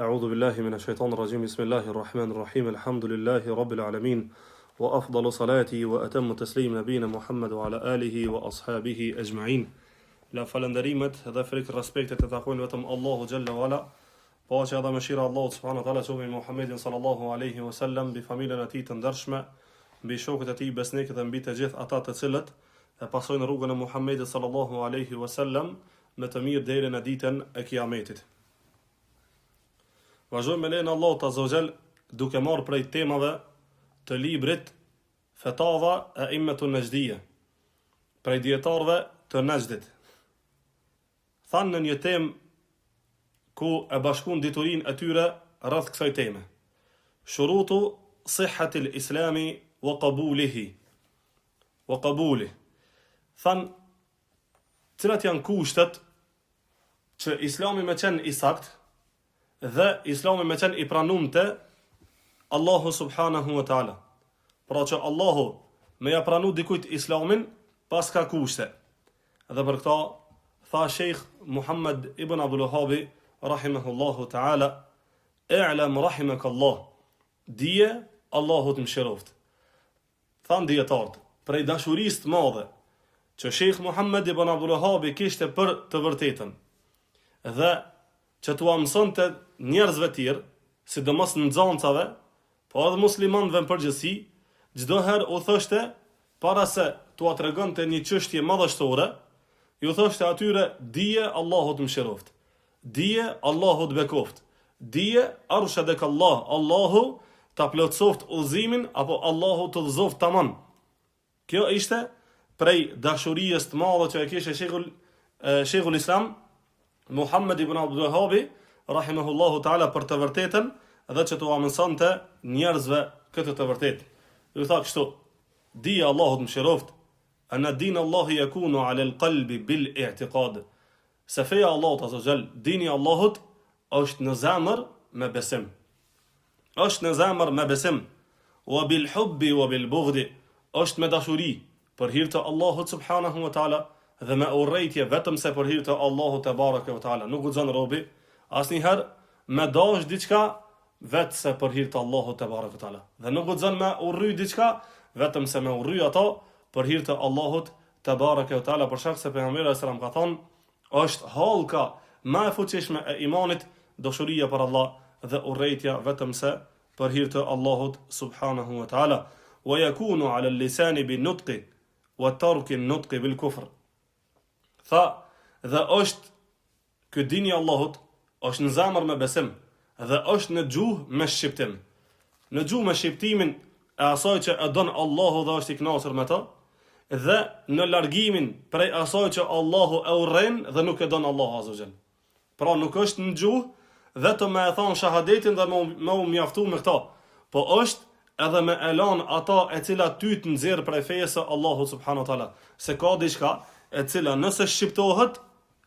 أعوذ بالله من الشيطان الرجيم بسم الله الرحمن الرحيم الحمد لله رب العالمين وأفضل صلاتي وأتم تسليم نبينا محمد وعلى آله وأصحابه أجمعين. La falënderimet dhe frikë respektet e takojnë vetëm Allahu Gjelle Vala, paqja dhe mëshira Allahu subhanahu wa taala qofshin mbi Muhammedin sallallahu alaihi wasallam, mbi familjen e tij të ndershme, mbi shokët e tij besnikë dhe mbi të gjithë ata të cilët e pasojnë rrugën e Muhammedit sallallahu alaihi wasallam me të mirë deri në ditën e Kiametit. Vazhdojmë me lejen e Allahut azza wa jall duke marrë prej temave të librit Fetava e Immetun Najdiyya, prej dietarëve të Najdit. Thanë në një temë ku e bashkun diturin e tyre rreth kësaj teme. Shurutu sihhatil islami wa qabulihi. Thanë, cilat janë kushtet që islami me qenë i sakt dhe islami me qenë i pranumte Allahu subhanahu wa ta'ala. Pra që Allahu me ja pranu dikujt islamin pas ka kushte. Dhe për këta tha Sheikh Muhammad ibn Abdul Wahhab rahimahullahu ta'ala, i'lam rahimakallah, dije Allahu të mëshiroft. Than dietarët, prej dashurisë të madhe që Sheikh Muhammad ibn Abdul Wahhab kishte për të vërtetën dhe që t'u mësonte njerëzve tjerë, sidomos nxënësave, po edhe muslimanëve në përgjithësi, çdo herë u thoshte para se t'u tregonte një çështje madhështore, ju thoshte atyre, dije Allahu të mëshiroft, dije Allahu të bekoft, dije arshadek Allah, Allahu ta plotësoft udhëzimin apo Allahu të udhëzoft tamam. Kjo ishte prej dashurisë të madhe që e kishte Sheikhul Islam Muhammad ibn Abdul Wahhab rahimahullahu ta'ala për të vërtetën dhe që t'u mësonte njerëzve këtë të vërtetë. Ju tha kështu, dije Allahu të mëshiroft, أن دين الله يكون على القلب بالاعتقاد. Se feja Allahut azza jall, dini Allahut është në zemër me besim. Është në zemër me besim. Wa bil hubbi wa bil bughdi, është me dashuri për hir të Allahut subhanahu wa taala dhe me urrejtje vetëm se për hir të Allahut te baraka wa taala. Nuk guxon robi asnjëherë me dash diçka vetë se për hir të Allahut te baraka wa taala. Dhe nuk guxon me urry diçka vetëm se me urry ato për hir të Allahut te baraka wa taala, për shkak se pejgamberi sallallahu alajhi wasallam ka thonë, është hallka më e fuqishme e imanit dashuria për Allah dhe urrejtja vetëm se për hir të Allahut subhanahu wa taala. Wa yakunu ala al-lisan bin-nutqi wa tarki an-nutqi bil-kufr. Tha, dhe është ky dini Allahut është në zemër me besim dhe është në gjuhë me shqiptim. Në gjuhë me shqiptimin e asaj që e don Allahu dhe është i kënaqur me to, dhe në largimin prej asaj që Allahu e urren dhe nuk e don Allahu azza jall. Pra nuk është në gjuhë vetëm me e thon shahadetin dhe me u mjaftu me këta, po është edhe me elan ata e cila ty të nxjerr prej fesë së Allahut subhanahu wa taala. Se ka diçka e cila nëse shqiptohet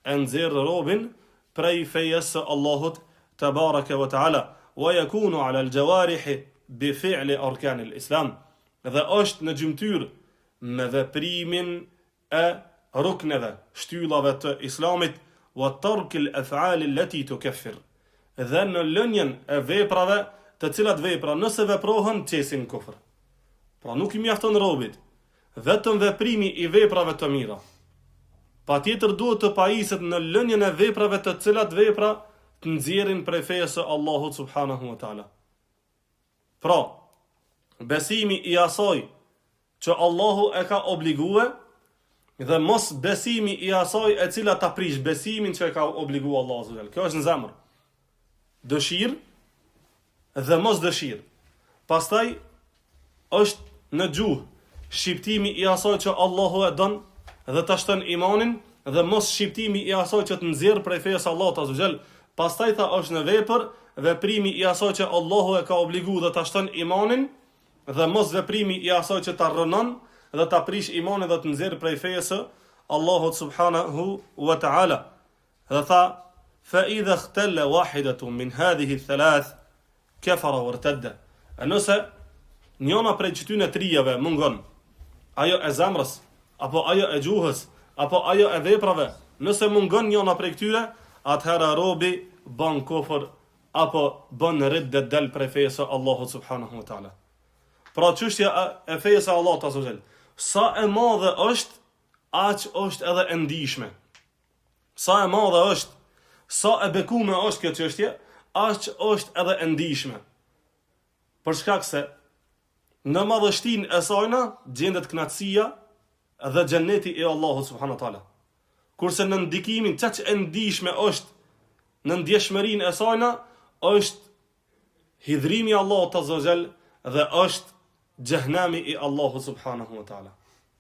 e nxjerr robin prej fesë së Allahut te baraka wa taala, wa yakunu ala al-jawarih bi fi'li arkan al-islam. Dhe është në gjymtyr me veprimin e rukneve, shtyllave të islamit, wa tarkil af'ali allati tukaffir. Dhe në lënjen e veprave, të cilat vepra nëse veprohen qesin kufër. Pra nuk I mjafton robit vetëm veprimi I veprave të mira. Patjetër duhet të pajiset në lënjen e veprave të cilat vepra të nxjerrin prej fesë së Allahut subhanahu wa taala. Pra, besimi I asaj që Allahu e ka obligue dhe mos besimi I asaj e cila ta prish besimin që e ka obligue Allahu subhanahu wa taala. Kjo është në zemër. Dëshirë dhe mos dëshirë. Pastaj është në gjuhë shqiptimi I asaj që Allahu e don dhe ta shton imanin dhe mos shqiptimi I asaj që të nxjerr prej fesë Allahut azza jall. Pastaj tha është në vepër veprimi I asaj që Allahu e ka obliguar dhe ta shton imanin dhe mos veprimi I asaj që ta rënon dhe ta prish imanin dhe të nxjerr prej fesë Allahut subhanahu wa taala. Dhe tha, fa idha ikhtalla wahidatu min hadhihi thalath kafara wartadda. Nëse njëna prej këtyre trijave mungon, ajo e zemrës, apo ajo e gjuhës, apo ajo e veprave, nëse mungon njëna prej këtyre, atëherë robi ban kufër apo bën ridde del prej fejes së Allahut subhanahu wa taala. Pra çështja e fejes së Allahut azza wa jall, sa e madhe është, aq është edhe e ndihshme. Sa e madhe është, sa e bekuar është kjo çështje, aq është edhe e ndihshme. Për shkak se në madhështinë e sajna gjendet kënaqësia dhe xheneti i Allahut subhanahu wa taala. Kurse në ndikimin çaq e ndihshme është, në ndjeshmërinë e sajna është hidhrimi i Allahut azza wa jall dhe është xhehenami i Allahut subhanahu wa taala.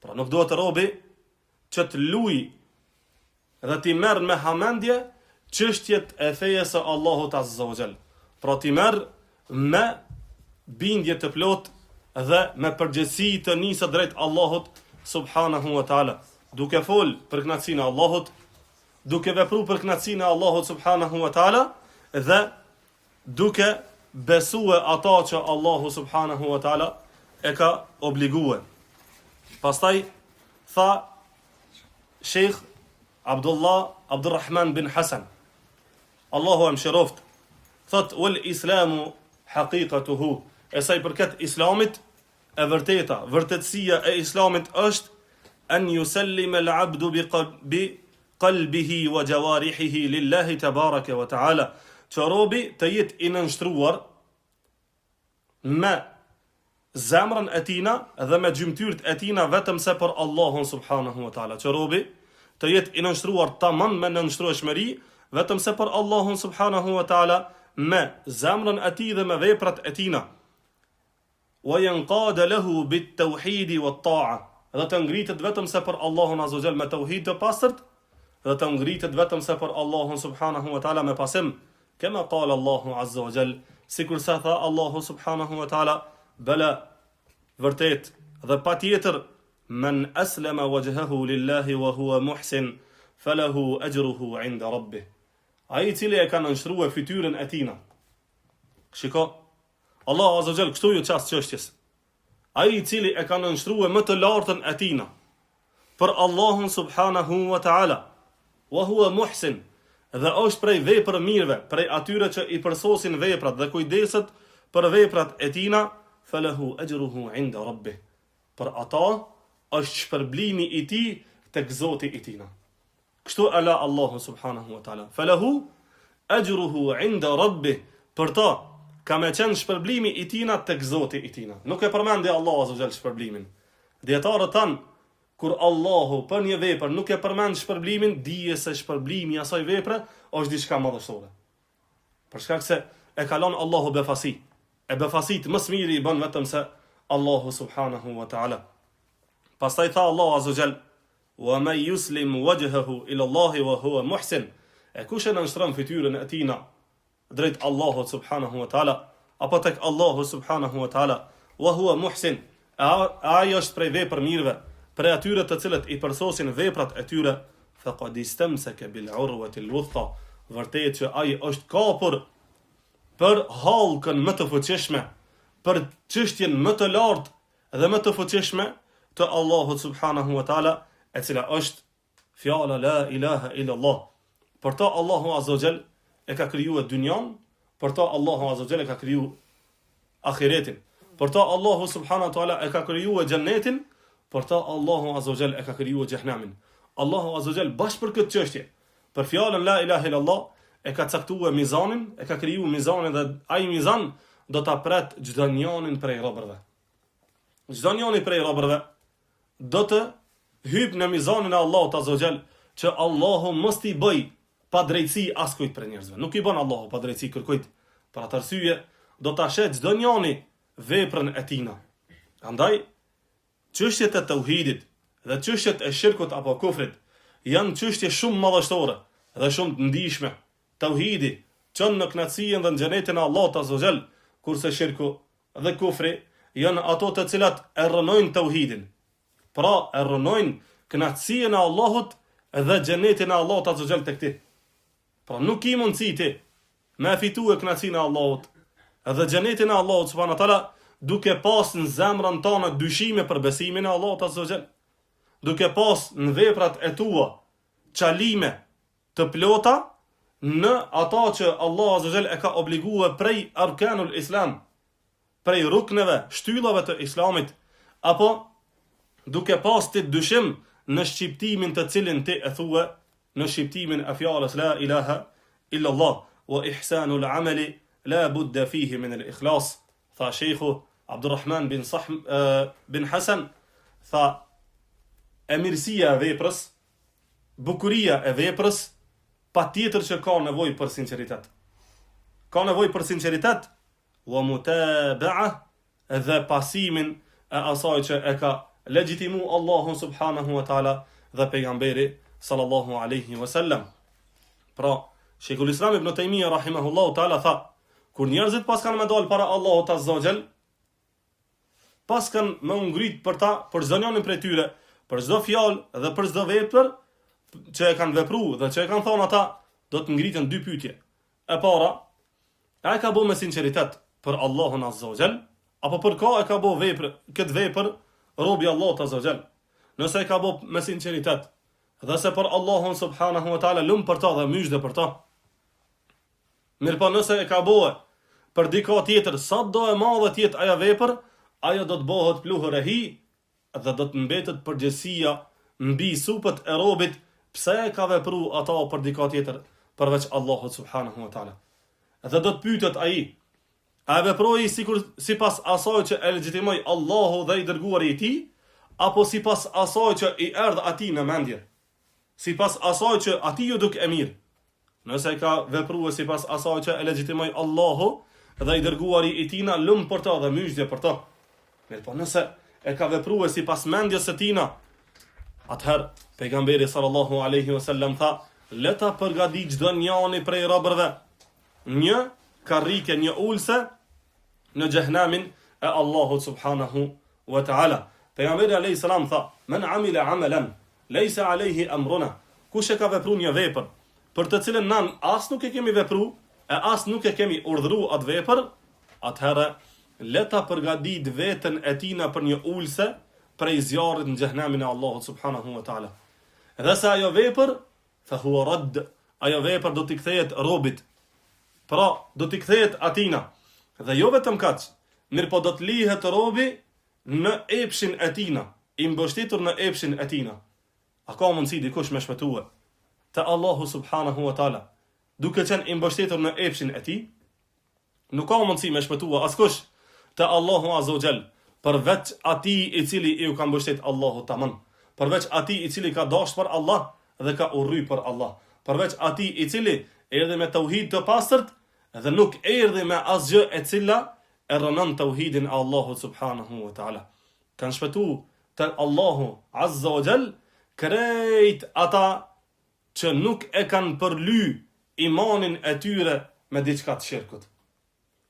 Pra nuk duhet robi që të luj dhe ti merr me hamendje çështjet e fejes së Allahut azza wa jall. Pra ti merr me bindje të plot dhe me përgjegjësi të nisë drejt Allahut subhanahu wa taala, duke fol për kënaqësinë e Allahut, duke vepruar për kënaqësinë e Allahut subhanahu wa taala dhe duke besuar ata që Allahu subhanahu wa taala e ka obliguar. Pastaj tha Sheikh Abdulrahman bin Hasan, Allahu e mëshiroft, thot wal islamu haqiqatuhu, e sa i përket islamit, e vërteta, vërtetësia e islamit është an yusallima al-abdu bi qalbihi wa jawarihi lillahi tabaraka wa taala, që robi të jetë i nënshtruar me zemrën e tina dhe me gjymtyrët e tina vetëm se për Allahun subhanahu wa taala. Që robi të jetë i nënshtruar tamam me nënshtrueshmëri vetëm se për Allahun subhanahu wa taala, me zemrën e tij dhe me veprat e tina. Wa yanqada lahu bit tauhid wat ta'a, dhe të ngritet vetëm se për Allahun azza wa jall me tauhid të pastërt, dhe të ngritet vetëm se për Allahun subhanahu wa taala me pasim, kema qala Allahu azza wa jall, sikur sa tha Allahu subhanahu wa taala, bala, vërtet dhe patjetër, man aslama wajhahu lillahi wa huwa muhsin falahu ajruhu 'inda rabbih. Ai i cili e ka nënshtruar fytyrën e tina. Shiko, Allah azza wa jall kështu ju çast çështjes. Ai i cili e ka nënshtruar më të lartën e tina për Allahun subhanahu wa taala, wa huwa muhsin, dhe është prej vepër mirëve, prej atyre që i përsosin veprat dhe kujdeset për veprat e tina, falahu ajruhu 'inda rabbih. Për ata është shpërblimi i tij tek Zoti i tina. Kështu ala Allahu subhanahu wa taala, falahu ajruhu 'inda rabbih, për ta ka me qenë shpërblimi i tina tek Zoti i tina. Nuk e përmendi Allahu azza wa jall shpërblimin. Dietarët tanë, kur Allahu për një vepër nuk e përmend shpërblimin, dije se shpërblimi i asaj vepre është diçka madhështore. Për shkak se e ka lënë Allahu befasi. E befasit më së miri i bën vetëm se Allahu subhanahu wa taala. Pastaj tha Allahu azza wa jall, wa man yuslim wajhahu ila Allahi wa huwa muhsin, e kush e nënshtron fytyrën e tina drejt Allahut subhanahu wa taala, apo tek Allahu subhanahu wa taala, wa huwa muhsin, ai është prej vepër mirëve, prej atyre të cilët i përsosin veprat e tyre, faqad istamsaka bil urwati al wuthqa, vërtet që ai është kapur për hallkën më të fuqishme, për çështjen më të lartë dhe më të fuqishme të Allahut subhanahu wa taala, e cila është fjala la ilaha illa Allah. Për ta Allahu azza wa jall e ka krijuar dynjan, për ta Allahu azza wa jall e ka krijuar ahiretin, për ta Allahu subhanahu wa taala e ka krijuar xhennetin, për ta Allahu azza wa jall e ka krijuar xhehenamin. Allahu azza wa jall bashkë për këtë çështje, për fjalën la ilaha illa Allah, e ka caktuar mizanin, e ka krijuar mizanin dhe ai mizan do ta pret çdo njonin prej robërve. Çdo njoni prej robërve do të hyp në mizanin e Allahut azza wa jall, që Allahu mos t'i bëj pa drejtësi askujt për njerëzve. Nuk i bën Allahu pa drejtësi kërkujt. Për atë arsye do ta shet çdo njoni veprën e tina. Andaj çështjet e tauhidit dhe çështjet e shirkut apo kufrit janë çështje shumë madhështore dhe shumë të ndihshme. Tauhidi çon në kënaqësinë dhe në xhenetin e Allahut azza wa jall, kurse shirku dhe kufri janë ato të cilat e rrënojnë tauhidin. Pra e rrënojnë kënaqësinë e Allahut dhe xhenetin e Allahut azza wa jall tek ti. Pra nuk i mundësi ti me fitue kënaqësinë e Allahut dhe xhenetin e Allahut subhanahu wa taala duke pas në zemrën tonë dyshime për besimin e Allahut azza wa jall, duke pas në veprat e tua çalime të plota në ata që Allah Azza wa Jall e ka obliguar prej arkanul Islam, prej rukneve, shtyllave të Islamit, apo duke pas të dyshim në shqiptimin të cilin ti e thue, në shqiptimin e fjalës la ilaha illa Allah, wa ihsanul amali la budda fihi min al-ikhlas. Tha Sheikhu Abdurrahman bin Hasan, tha emirësia e veprës, bukuria e veprës, pa tjetër që ka nevoj për sinceritet. Ka nevoj për sinceritet, wa mutaba'a, dhe pasimin e asaj që e ka legjitimu Allahun subhanahu wa ta'ala dhe pejgamberi sallallahu alaihi wasallam. Pra, Sheikhul Islam ibn Taymija rahimahullahu ta'ala tha, kur njerëzit pas kanë me dalë para Allahut azza wa jall, pas kanë me ngrit për ta, për çdo njërin prej tyre, për çdo fjalë dhe për çdo vepër që e kanë vepruar dhe që e kanë thonë ata, do të ngritën dy pyetje. E para, a e ka bëu me sinqeritet për Allahun azza wa jall, apo për ka e ka bëu këtë vepër robi Allahut azza wa jall. Nëse e ka bëu me sinqeritet, dhe se për Allahun subhanahu wa taala lum për ta dhe mysh dhe për ta. Mirpo nëse e ka bëu për dika tjetër, sa do e madhe të jetë ajo vepër, ajo do të bëhet pluhur e hi dhe do të mbetet përgjegjësia mbi supët e robit pse e ka vepruar ata për dika tjetër përveç Allahut subhanahu wa taala. Dhe do të pyetet ai, a veproi sipas asaj që e legjitimoi Allahu dhe i dërguari i tij, apo sipas asaj që i erdh atij në mendje, sipas asaj që atij ju duk e mirë. Nëse ka vepruar sipas asaj që e legjitimoi Allahu dhe i dërguari i tij na lum për ta dhe myshdje për ta. Mirpo nëse e ka vepruar sipas mendjes së tina, atëherë pejgamberi sallallahu alaihi wasallam tha, le ta përgatit çdo njani prej robërve një karrike, një ulse në xhehenamin e Allahut subhanahu wa taala. Pejgamberi alayhi salam tha, men amila amalan laysa alayhi amruna, kush e ka vepruar një vepër për të cilën nan as nuk e kemi vepruar e as nuk e kemi urdhëruar atë vepër, atëherë le ta përgatit veten e tina për një ulse prej zjarrit në xhehenamin e Allahut subhanahu wa taala. Dhe sa ajo vepër, fa huwa radd, ajo vepër do t'i kthehet robit. Pra, do t'i kthehet atina. Dhe jo vetëm kaq, mirëpo do të lihet robi në epshin e tina, i mbështetur në epshin e tina. A ka mundësi dikush me shpëtue te Allahu subhanahu wa taala, duke qenë i mbështetur në epshin e tij? Nuk ka mundësi me shpëtue askush te Allahu azza wa jall, përveç atij i cili i u ka mbështet Allahu tamam, përveç atij i cili ka dashur për Allah dhe ka urry për Allah, përveç atij i cili erdhi me tauhid të pastërt dhe nuk erdhi me asgjë e cila e rënon tauhidin e Allahut subhanahu wa taala. Kanë shpëtuar te Allahu azza wa jall krejt ata që nuk e kanë përly imanin e tyre me diçka të shirkut.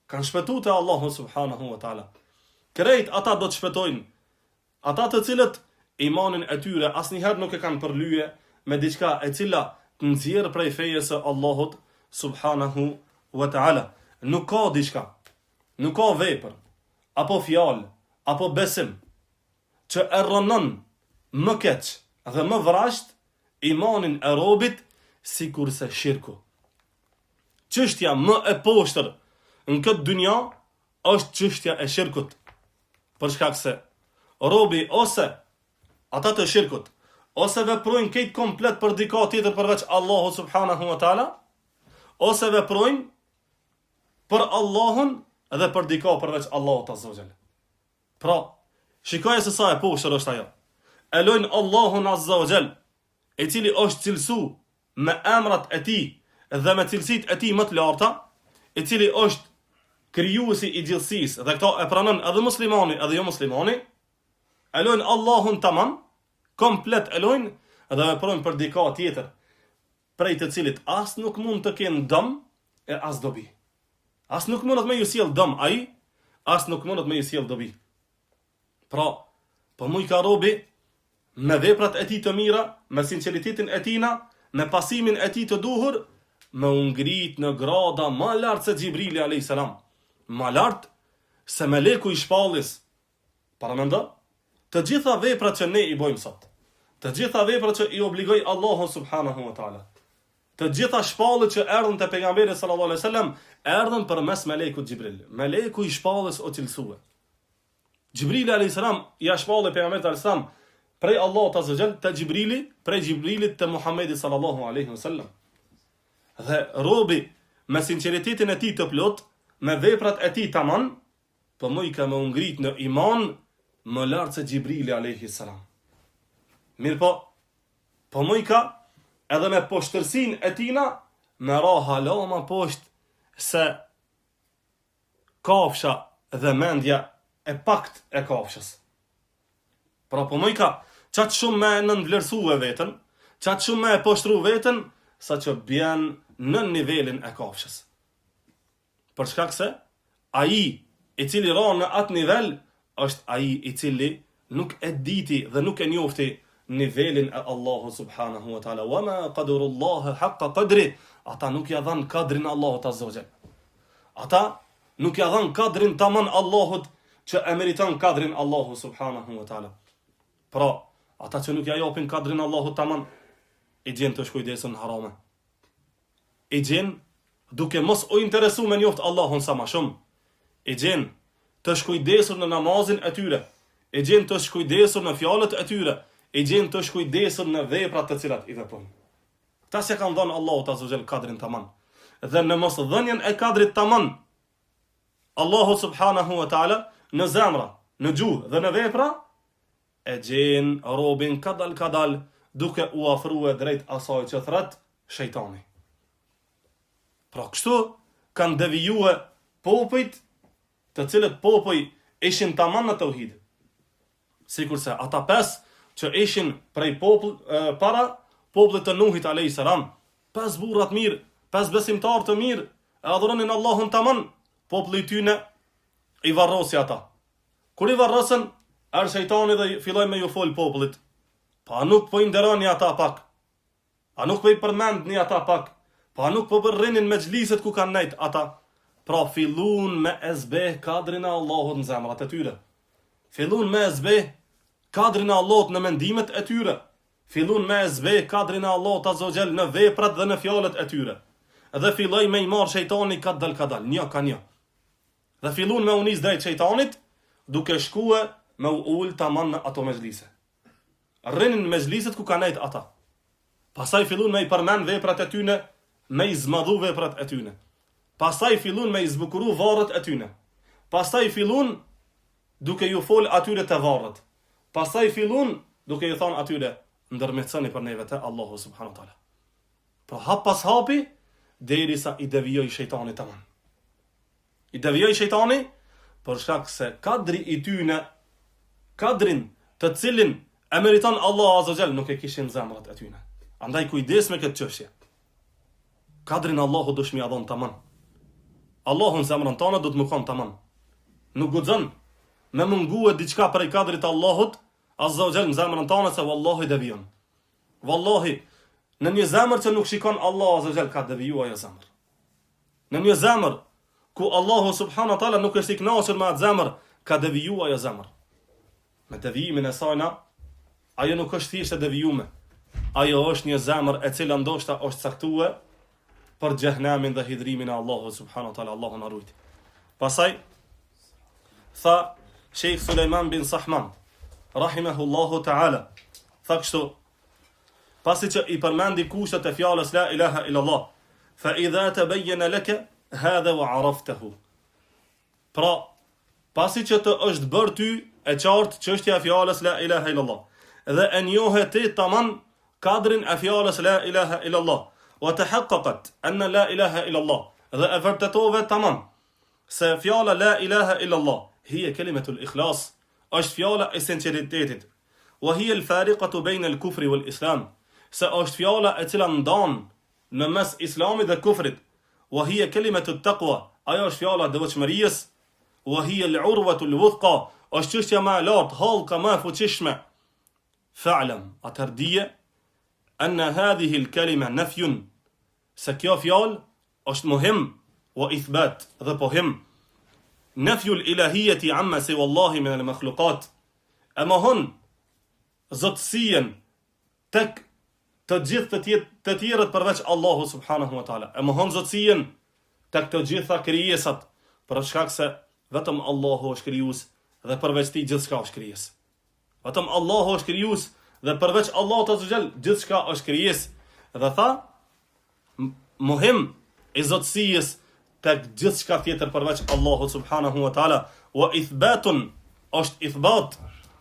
Kanë shpëtuar te Allahu subhanahu wa taala. Krejt ata do të shpëtojnë, ata të cilët imanin e tyre asnjëherë nuk e kanë përlye me diçka e cila të nxjerr prej fejes së Allahut subhanahu wa taala. Nuk ka diçka, nuk ka vepër, apo fjalë, apo besim që e rënon më keq dhe më vrasht imanin e robit sikurse shirku. Çështja më e poshtër në këtë dynja është çështja e shirkut. Për shkak se robi ose ata të shirkut, ose veprojnë këtë komplet për dika tjetër përveç Allahu subhanahu wa taala, ose veprojnë për Allahun edhe për dika përveç Allahut azza wa jall. Pra, shikoj se sa e poshtër është ajo. E lojnë Allahun azza wa jall, i cili është cilësu me emrat e tij dhe me cilësitë e tij më të larta, i cili është krijuesi i gjithësisë dhe këto e pranon edhe muslimani edhe jo muslimani, e lojnë Allahun tamam, komplet e lojnë dhe veprojnë për dika tjetër, prej të cilit as nuk mund të kenë dëm e as dobi. As nuk mundet me ju sjell dëm ai, as nuk mundet me ju sjell dobi. Pra, po muj ka robi me veprat e tij të mira, me sinqeritetin e tina, me pasimin e tij të duhur, me ngrit në grada më lart se Xhibrili alayhis salam, më lart se meleku i shpalljes. Para mendo, të gjitha veprat që ne i bojmë sot, të gjitha veprat që i obligoi Allahu subhanahu wa taala, Të gjitha shpallët që erdhën te pejgamberi sallallahu alaihi wasallam erdhën përmes melekut Xhibril. Meleku i shpallës o cilësua. Xhibrili alayhis salam ja shpallë pejgamberit alayhis salam prej Allahut azza xal te Xhibrili, prej Xhibrilit te Muhamedi sallallahu alaihi wasallam. Dhe robi me sinqeritetin e tij të plot, me veprat e tij tamam, po më i ka më ngrit në iman më lart se Xhibrili alayhis salam. Mirë po më i ka edhe me poshtërsin e tina, me ra halama poshtë se kafsha dhe mendja e pakt e kafshës. Pra po më i ka qatë shumë me nënvlerësu e vetën, qatë shumë me poshtru vetën, sa që bjen në nivelin e kafshës. Për shkak se, aji i cili ra në atë nivel, është aji i cili nuk e diti dhe nuk e njofti nivelin e Allahu subhanahu wa ta'ala. Wa ma qadrullahi haqqa qadri. Ata nuk ja dhan kadrin Allahut azza wa jall. Ata nuk ja dhan kadrin tamam Allahut që e meriton kadrin Allahu subhanahu wa ta'ala. Pra, ata që nuk ja japin kadrin Allahut tamam, i gjen të shkujdesën në harame. I gjen duke mos u interesu me njoft Allahun sa ma shumë. I gjen të shkujdesur në namazin e tyre. I gjen të shkujdesur në fjalët e tyre. I gjen të shkujdesur në veprat të cilat i veprojnë. Këta se kanë dhënë Allahu azza wa jall kadrin tamam. Dhe në mos dhënien e kadrit tamam, Allahu subhanahu wa ta'ala në zemra, në gjuhë dhe në vepra e gjen robin kadal duke u afruar drejt asaj që thret shejtani. Pra kështu kanë devijue popujt, të cilët popuj ishin tamam në tauhid. Sikurse ata pesë që ishin prej para popullit të Nuhit alayhis salam, 5 burrat mirë, 5 besimtar të mirë, e adhuronin Allahun tamam, populli i tyre i varrosi ata. Kur i varrosën, erdhi shejtani dhe filloi me ju fol popullit. Pa nuk po i nderoni ata pak. A nuk po i përmendni ata pak. Pa nuk po bërrinin me xhliset ku kanë nejt ata. Pra fillun me ezbeh kadrin e Allahut në zemrat e tyre. Fillun me ezbeh kadrin e Allahut në mendimet e tyre. Fillun me ezbeh kadrin e Allahut azza wa jall në veprat dhe në fjalët e tyre. Dhe filloi me i marr shejtani kadal, një ka një. Dhe fillun me unis drejt shejtanit, duke shkue me ul tamam në ato mezhlise. Rrinin mezhliset ku kanë nejt ata. Pastaj fillun me i përmend veprat e tyre, me i zmadhu veprat e tyre. Pastaj fillun me i zbukuru varret e tyre. Pastaj fillun duke ju fol atyre të varret. Pastaj fillun duke ju thon atyre ndërmjetësoni për neve te Allahu subhanahu wa taala. Pra hap pas hapi derisa i devijoi shejtani tamam. I devijoi shejtani për shkak se kadri i tyre, kadrin të cilin e meriton Allah azza xal nuk e kishin zemrat e tyre. Andaj kujdes me këtë çështje. Kadrin Allahu do shmi adhon tamam. Allahun zemrën tonë do të më kon tamam. Nuk guxon me mungue diçka prej kadrit të Allahut azza xal në zemrën tonë se wallahi devijon. Wallahi në një zemër që nuk shikon Allah azza xal ka devijuar ajo zemër. Në një zemër ku Allahu subhanahu wa taala nuk është i kënaqur me atë zemër, ka devijuar ajo zemër. Me devijimin e saj na, ajo nuk është thjesht e devijuar. Ajo është një zemër e cila ndoshta është caktuar për xhehenamin dhe hidhrimin e Allahut subhanahu wa taala. Allahu na ruaj. Pastaj tha Sheikh Sulejman bin Sahman rahimahullahu taala, tha kështu, pasi që i përmendi kushtet e fjalës la ilaha illa Allah, fa idha tabayyana laka hadha wa araftahu. Pra, pasi që të është bërë ty e qartë çështja e fjalës la ilaha illa Allah, dhe e njohë ti tamam kadrin e fjalës la ilaha illa Allah, wa tahaqqaqat anna la ilaha illa Allah, dhe e vërtetove tamam se fjala la ilaha illa Allah hiya kalimatul ikhlas, është fjala e sinqeritetit, wa hiya al-fariqatu bayna al-kufri wal-islam, se është fjala e cila ndan në mes islamit dhe kufrit, wa hiya kalimatu at-taqwa, ajo është fjala e devotshmërisë, wa hiya al-urwatu al-wuthqa, është çështja më e lartë, hallka më e fuqishme. Fa'lam, atërdije anna hadhihi al-kalima nafyun, se kjo fjalë është muhim wa ithbat dhe pohim. Nafyu al-ilahiyati amma siwa Allahi min al-makhluqat, e mohon zotësien tek të gjithë të tjerët përveç Allahu subhanahu wa taala. E mohon zotësinë tek të gjitha krijesat, për shkak se vetëm Allahu është krijues dhe përveç tij gjithçka është krijes. Vetëm Allahu është krijues dhe përveç Allahut azza xal gjithçka është krijes. Dhe tha, mohim i zotësisë tek gjithçka tjetër përveç Allahut subhanahu wa taala, wa ithbatun është ithbat,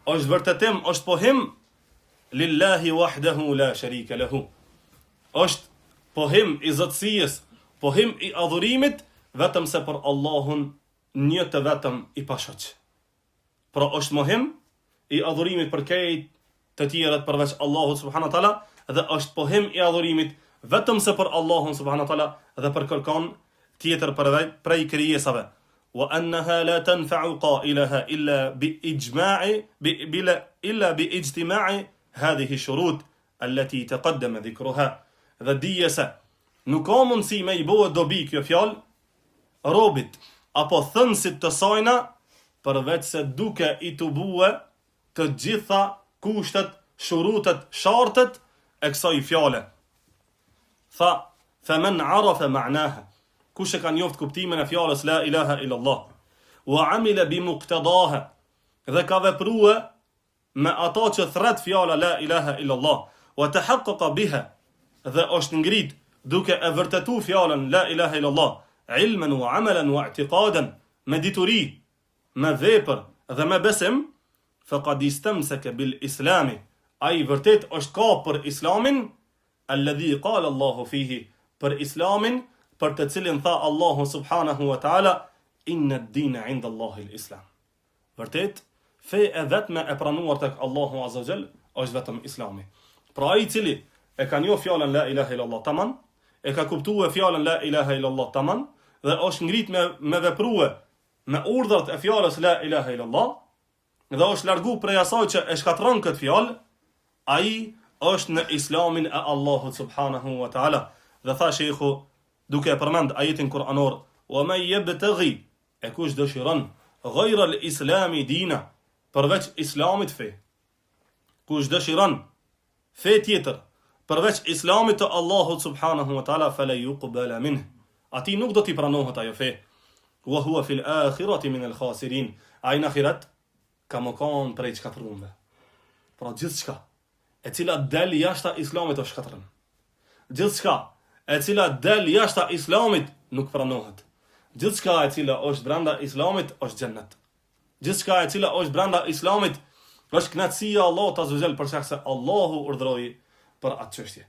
është vërtetim, është pohim lillahi wahdahu la sharika lahu. Është pohim i zotësisë, pohim i adhurimit vetëm se për Allahun një të vetëm i pashoq. Pra është mohim i adhurimit për krejt të tjerët përveç Allahut subhanahu wa taala dhe është pohim i adhurimit vetëm se për Allahun subhanahu wa taala dhe për kërkon tjetër prej krijesave. Wa annaha la tanfa'u qailaha illa bi ijtima'i hadhihi shurut allati taqaddama dhikruha. Dhe dije se nuk ka mundësi me i bëhet dobi kjo fjalë robit apo thënësit të sajna përveç se duke i të bue të gjitha kushtet, shurutet, shartet e kësaj fjale. Tha, faman arafa ma'naha, kush e ka njoft kuptimin e fjalës la ilaha illallah, wa amila bi muqtadaha, dhe ka veprue me ata që thret fjala la ilaha illallah, wa tahaqqaqa biha, dhe është ngrit duke e vërtetu fjalën la ilaha illallah, ilman wa amalan wa i'tiqadan, me dituri, me vepër dhe me besim, faqad istamsaka bil islami, ai vërtet është ka për islamin, alladhi qala Allahu fihi, për islamin për të cilin tha Allahu subhanahu wa taala, inna ad-dina 'inda Allahi al-islam. Vërtet, fe e vetme e pranuar tek Allahu azza xal është vetëm islami. Pra ai i cili e ka njoh fjalën la ilaha illallah tamam, e ka kuptuar fjalën la ilaha illallah tamam, dhe është ngrit me veprue me urdhrat e fjalës la ilaha illallah, dhe është largu prej asaj që e shkatron këtë fjalë, ai është në islamin e Allahut subhanahu wa taala. Dhe tha shejhu duke e përmend ajetin kuranor, wa man yabtaghi, e kush dëshiron ghayra al-islami dina, përveç islamit fe, kush dëshiron fe tjetër përveç islamit të Allahut subhanahu wa taala, fala yuqbala minh, ati nuk do t'i pranohet ajo fe, wa huwa fil akhirati min al-khasirin, ai në ahiret ka më kanë prej shkatërruarve. Pra gjithçka e cila del jashta islamit është shkatërrim. Gjithçka e cila del jashta islamit nuk pranohet. Gjithçka e cila është brenda islamit është xhennet. Gjithçka e cila është brenda islamit është kënaqësia e Allahut azza xal, për shkak se Allahu urdhroi për atë çështje.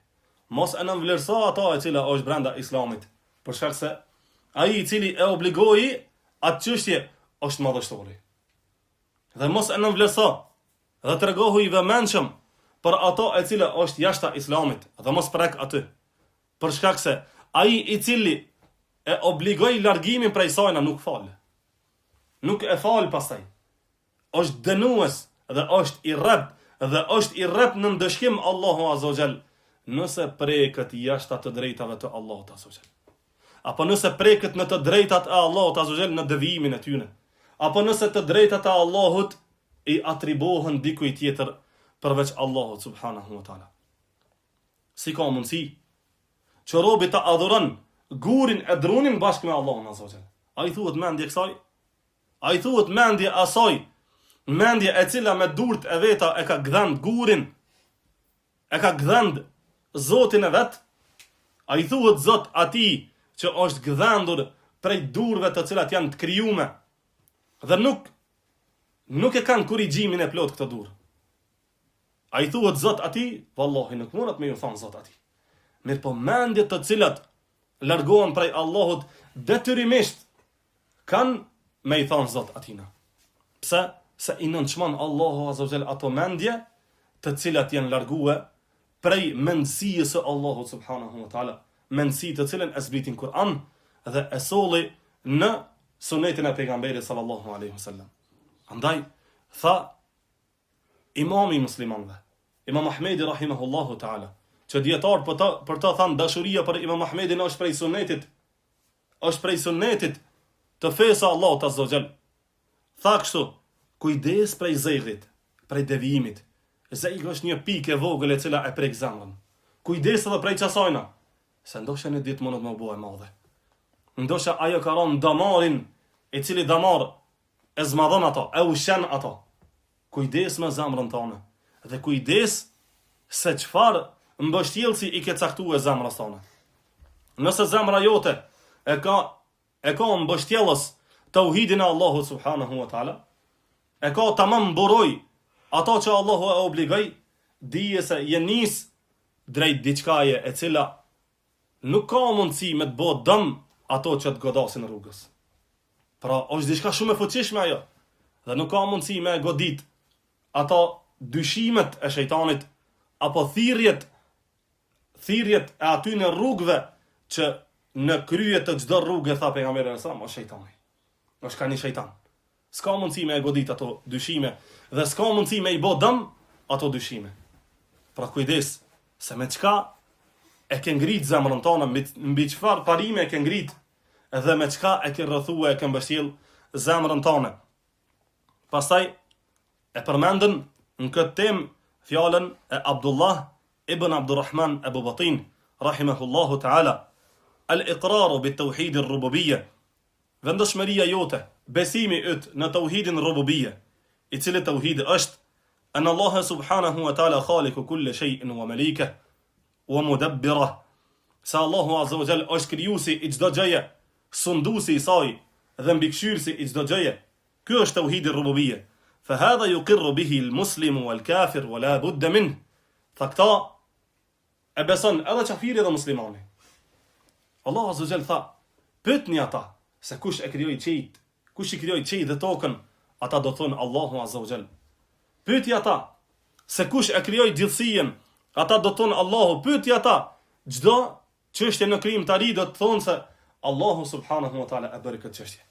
Mos e nënvlerëso ato e cila është brenda islamit, për shkak se ai i cili e obligoi atë çështje është madhështori. Dhe mos e nënvlerëso dhe tregohu i vëmendshëm për ato e cila është jashta islamit, dhe mos prek aty, për shkak se ai i cili e obligoi largimin prej sajna nuk fal. Nuk e fal pastaj. Është dënues dhe është i rrep dhe është i rrep në ndëshkim Allahu azza wa jall, nëse preket jashta të drejtave të Allahut azza wa jall. Apo nëse preket në të drejtat e Allahut azza wa jall në devijimin e tyre. Apo nëse të drejtat e Allahut i atribohen dikujt tjetër përveç Allahut subhanahu wa taala. Si ka mundësi që robi të adhuron gurin e drunin bashkë me Allahun azza wa jall? Ai thuhet mendje kësaj? Ai thuhet mendje asaj, mendje e cila me durt e veta e ka gdhend gurin, e ka gdhend Zotin e vet? Ai thuhet Zot atij që është gdhendur prej durve të cilat janë të krijuame dhe nuk e kanë korrigjimin e plot këtë dur. Ai thuhet Zot atij? Wallahi nuk mundet me ju thon Zot atij. Mirë po mendjet të cilat largohen prej Allahut detyrimisht kanë me i thon Zot atina. Pse? Se i nënçmon Allahu azza wa jall ato mendje të cilat janë largue prej mendësisë së Allahut subhanahu wa taala, mendësi të cilën e zbritin Kur'an dhe e solli në sunetin e pejgamberit sallallahu alaihi wasallam. Andaj tha imami muslimanëve, Imam Ahmedi rahimahullahu taala, që dietar për të thënë dashuria për Imam Ahmedin është prej sunetit të fesë Allahut azza wa jall. Tha kështu, kujdes prej zejgrit, prej devijimit. Zejg është një pikë e vogël e cila e prek zemrën. kujdes edhe prej qasajna. Se ndoshe një ditë mënët më bëhe madhe. Ndoshe ajo ka ronë damarin, i cili damar e zmadhon ato, e ushen ato. Kujdes me zemrën tane. Dhe kujdes se qëfar mbështjellësi i ke caktu e zemrës tane. Nëse zemra jote e ka mbështjellës tauhidin e Allahut subhanahu wa ta'ala, e ka tamam mburoj ato që Allahu e obligoj, dije se je nis drejt diçkaje e cila nuk ka mundësi me të bëjë dëm ato që të godasin rrugës. Pra, është diçka shumë e fuqishme ajo, dhe nuk ka mundësi me godit ato dyshimet e shejtanit, apo thirrjet e aty në rrugëve që në krye të çdo rrugë tha pejgamberi sa o shejtani. Është ka një shejtan. S'ka mundësi me godit ato dyshime dhe s'ka mundësi me i bë dëm ato dyshime. Pra kujdes se me çka e ke ngrit zemrën tonë, mbi çfarë parime e ke ngrit, edhe me çka e ke rrëthue, e ke mbështjell zemrën tonë. Pastaj e përmendën në këtë temë fjalën e Abdullah ibn Abdurrahman Abu Batin rahimahullahu ta'ala, al-iqraru bit-tauhid ar-rububiyya, vendosmëria jote, besimi yt në tauhidin rububiyya, i cili tauhid është an Allah subhanahu wa ta'ala khaliqu kulli shay'in wa malikah wa mudabbirah, sa Allahu azza wa jall është krijuesi i çdo gjëje, sunduesi i saj dhe mbikëqyrësi i çdo gjëje. Ky është tauhidi rububiyya. Fa hadha yuqirru bihi al-muslimu wal-kafir wa la budda minh. Tha këta e beson edhe qafiri dhe muslimani. Allah azza wa jall tha, pyetni ata se kush e krijoi qejt, kush i krijoi qejt dhe tokën, ata do thonë Allahu azza wa jall. Pyeti ata se kush e krijoi gjithësinë, ata do thonë Allahu. Pyeti ata çdo çështje në krijimtari do të thonë se Allahu subhanahu wa taala e bëri këtë çështje.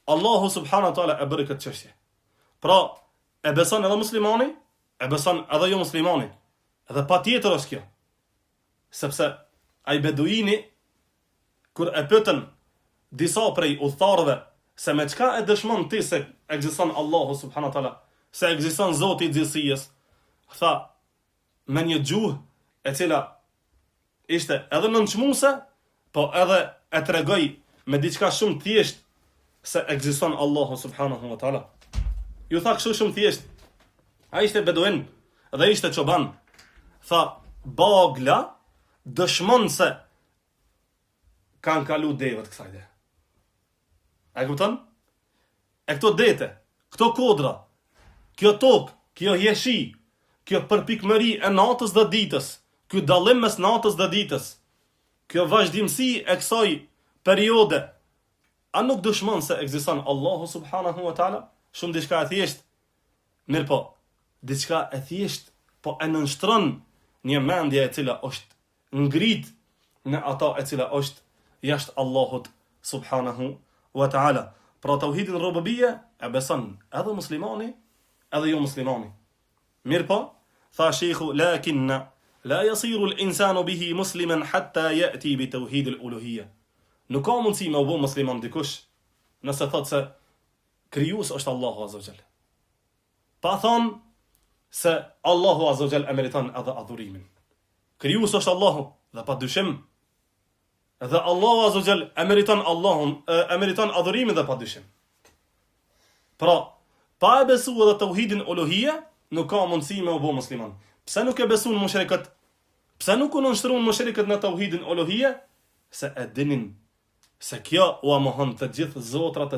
Allahu subhanahu wa taala e bëri këtë çështje. Pra, e beson edhe muslimani, e beson edhe jo muslimani. Edhe patjetër është kjo. Sepse ai beduini kur e pyetën disa prej udhëtarëve se me çka e dëshmon ti se ekziston Allahu subhanahu wa taala, se ekziston Zoti i gjithësisë, tha me një gjuhë e cila ishte edhe nënçmuese, po edhe e tregoi me diçka shumë thjesht se ekziston Allahu subhanahu wa taala. Ju tha kështu shumë thjesht. Ai ishte beduin dhe ishte çoban. Tha, bagla dëshmon se kanë kalu devet kësaj deri. A kupton? E këto dete, këto kodra, kjo tokë, kjo jeshi, kjo përpikmëri e natës dhe ditës, kjo dallim mes natës dhe ditës, kjo vazhdimsi e kësaj periode, a nuk dëshmon se ekziston Allahu subhanahu wa taala? Shumë diçka e thjesht, mirë po, diçka e thjesht, po e nënshtron një mendje e cila është ngrit në ata e cila është jashtë Allahut subhanahu wa taala. Pra tauhidin rububiyya e beson edhe muslimani, edhe jo muslimani. Mirë po, tha shejhu, lakinna la yasiru al-insanu bihi musliman hatta ya'ti bi tauhid al-uluhiyya. Nuk ka mundësi me u bë musliman dikush nëse thot se krijues është Allahu azza wa jall. Pa thonë se Allahu azza wa jall e meriton edhe adhurimin. Krijues është Allahu dhe pa dyshim. Dhe Allahu azza wa jall e meriton adhurimin dhe pa dyshim. Pra, pa e besu edhe tauhidin uluhia, nuk ka mundësi me u bë musliman. Pse nuk e besun mushrikët? Pse nuk u nënshtrun mushrikët në tauhidin uluhia? Se e dinin se kjo u amohon të gjithë zotrat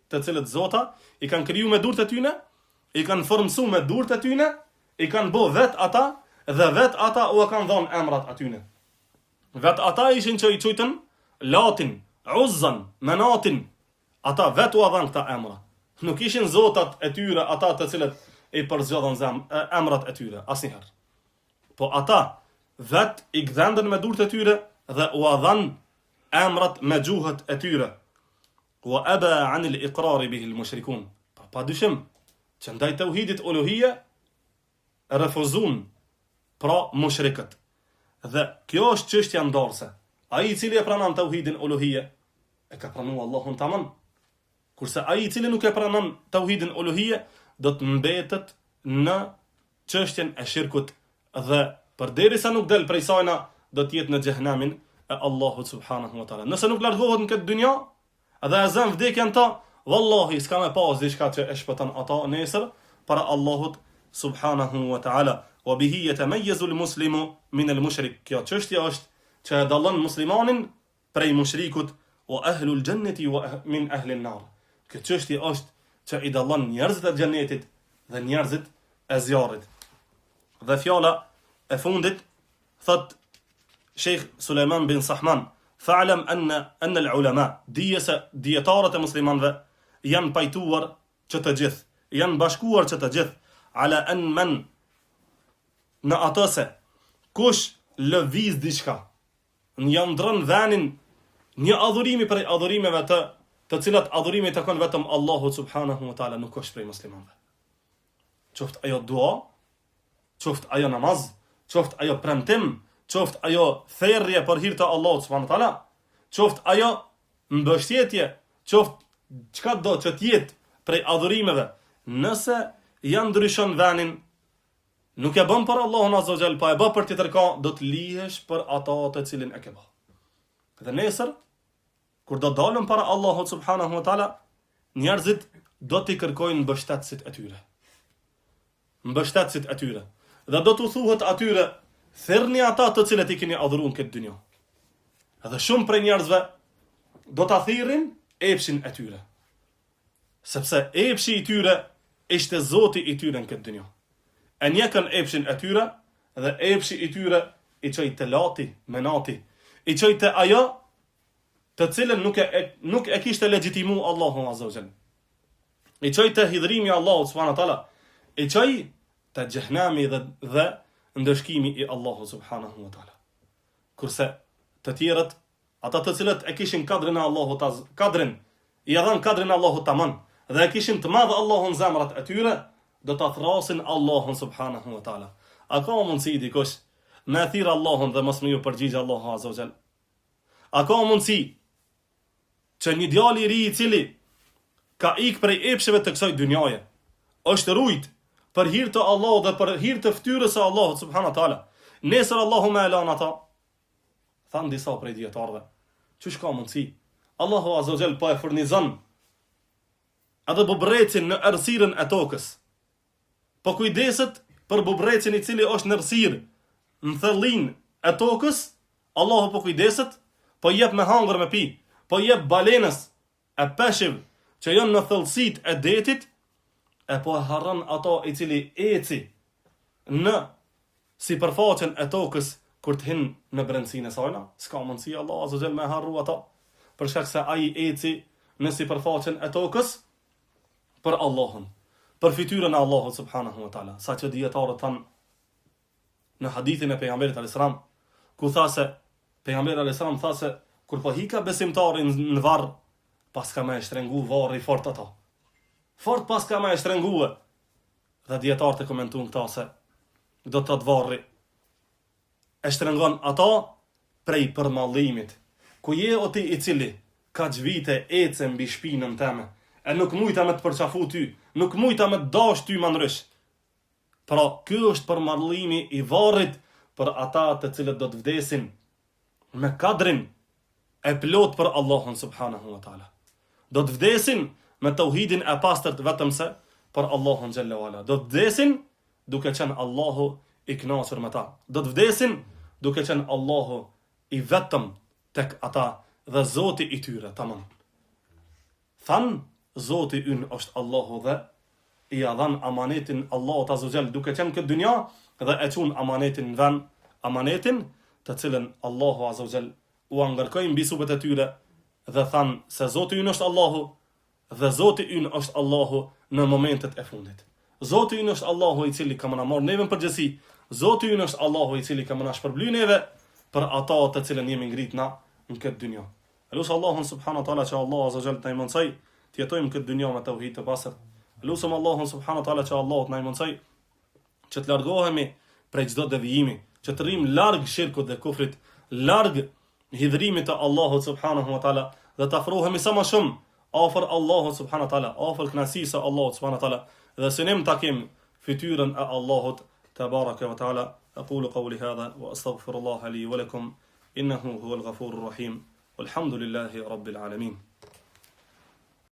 të cilët zota i kanë kriju me durët e tyne, i kanë formësu me durët e tyne, i kanë bo vet ata, dhe vet ata u kanë dhonë emrat atyne. Vet ata ishin që i qujtën Latin, Uzzan, Menatin, ata vet u adhan këta emra. Nuk ishin zotat e tyre ata të cilët i përzgjodhën emrat e tyre, asnjëherë. Po ata vet i gdhendën me durët e tyre dhe u adhan emrat me gjuhët e tyre. Wa aba an al-iqrar bihi al-mushrikun. Pa dyshim që ndaj tauhidit uluhia refuzun pra mushrikët. Dhe kjo është çështja ndarëse. Ai i cili e pranon tauhidin uluhia e ka pranuar Allahun tamam. Kurse ai i cili nuk e pranon tauhidin uluhia do të mbetet në çështjen e shirkut dhe përderisa nuk del prej sajna, do të jetë në xhehenamin e Allahut subhanahu wa taala. Nëse nuk largohet në këtë dynja, edhe e zën vdekjen ta, wallahi s'ka më pas diçka që e shpëton ata nesër para Allahut subhanahu wa taala. Wa bihi yatamayyazu al-muslimu min al-mushrik. Kjo çështje është që e dallon muslimanin prej mushrikut, wa ahlul jannati wa min ahli an-nar. Kjo çështje është që i dallon njerëzit e xhenetit dhe njerëzit e zjarrit. Dhe fjala e fundit thot Sheikh Sulejman bin Sahman, fa'lam anna al-ulama, dietarët e muslimanëve janë pajtuar që të gjithë, janë bashkuar që të gjithë, ala an man, në atë se kush lëviz diçka, njëndrën venin një adhurimi prej adhurimeve të cilat adhurimi të kanë vetëm Allahu subhanahu wa taala, nuk është prej muslimanëve. Qoftë ajo dua, qoftë ajo namaz, qoftë ajo premtim, qoftë ajo therrje për hir të Allahut subhanahu wa taala, qoftë ajo mbështetje, qoftë çka do që të jetë prej adhurimeve, nëse janë ndryshon venin, nuk e bën për Allahun azza wa jall, pa e bën për tjetër ka, do të lihesh për ata të cilin e ke bë. Dhe nesër, kur do dalën para Allahut subhanahu wa taala, njerëzit do t'i kërkojnë mbështetësit e tyre. Mbështetësit e tyre. Dhe do t'u thuhet atyre, thirrni ata të cilët i keni adhuruar në këtë dynjë. Edhe shumë prej njerëzve do ta thirrin epshin e tyre. Sepse epshi i tyre ishte Zoti i tyre në këtë dynjë. E njekën epshin e tyre dhe epshi i tyre i çoi te lati, menati, i çoi te ajo të cilën nuk e kishte legjitimu Allahu azza wa jall. I çoi te hidhrimi i Allahut subhanahu wa taala, i çoi te xhehenami dhe ndëshkimi i Allahut subhanahu wa taala. Kurse të tjerët, ata të cilët e kishin kadrin e Allahut, i dhan kadrin e Allahut tamam, dhe e kishin të madh Allahun zemrat e tyre, do ta thrasin Allahun subhanahu wa taala. A ka mundsi dikush me thirr Allahun dhe mos më ju përgjigj Allahu azza wa jall? A ka mundsi që një djalë i ri i cili ka ikë prej epsheve të kësaj dynjaje, është rujt për hir të Allahut dhe për hir të fytyrës së Allahut subhanahu wa taala, nesër Allahu më elan ata? Than disa prej dietarëve, çush ka mundsi? Allahu azza wa jall po e furnizon atë bubrecin në errësirën e tokës. Po kujdeset për bubrecin i cili është në errësirë, në thellin e tokës, Allahu po kujdeset, po jep me hangër me pi, po jep balenës e peshqiv që janë në thellësitë e detit, e po e harron ato i cili eci në sipërfaqen e tokës kur të hin në brendësinë e saj. S'ka mundsi Allah azza wa jall me harru ata, për shkak se ai eci në sipërfaqen e tokës për Allahun, për fytyrën e Allahut subhanahu wa taala. Sa që dietarët thanë në hadithin e pejgamberit alayhis salam, ku tha se pejgamberi alayhis salam tha se kur po hika besimtarin në varr, paska më e shtrengu varri fort ata. Fort paska më e shtrengue. Dhe dietarët e komentuan këta se do të thotë varri e shtrengon ata prej përmallimit. Ku je o ti i cili ka vite ece mbi shpinën teme, e nuk mujta me të përqafu ty, nuk mujta me të dash ty mandrysh. Pra, ky është përmallimi i varrit për ata të cilët do të vdesin me kadrin e plot për Allahun subhanahu wa taala. Do të vdesin me tauhidin e pastërt vetëm se për Allahun xhalla wala. Do të vdesin duke qenë Allahu i kënaqur me ta. Do të vdesin duke qenë Allahu i vetëm tek ata dhe Zoti i tyre, tamam. Than Zoti ynë është Allahu dhe i adhan amanetin Allahut azza wa jall duke qenë këtë dynja dhe e çon amanetin në vend, amanetin të cilën Allahu azza wa jall u ngarkoi mbi supët e tyre dhe than se Zoti ynë është Allahu dhe Zoti ynë është Allahu në momentet e fundit. Zoti ynë është Allahu i cili ka më na marrë neve në përgjithësi. Zoti ynë është Allahu i cili ka më na shpërbly neve për ata të cilën jemi ngritna në këtë dynjë. Elusë Allahun subhanahu wa taala që Allahu azza wa jall të na mësoj të jetojmë këtë dynjë me tauhid të pastër. Elusëm Allahun subhanahu wa taala që Allahu të na mësoj që të largohemi prej çdo devijimi, që të rrim larg shirkut dhe kufrit, larg hidhrimit të Allahut subhanahu wa taala dhe të afrohemi sa më shumë afër Allahut subhanahu wa taala, afër kënaqësisë së Allahut subhanahu wa taala dhe synim takim fytyrën e Allahut تبارك وتعالى. أقول قولي هذا وأستغفر الله لي ولكم إنه هو الغفور الرحيم والحمد لله رب العالمين.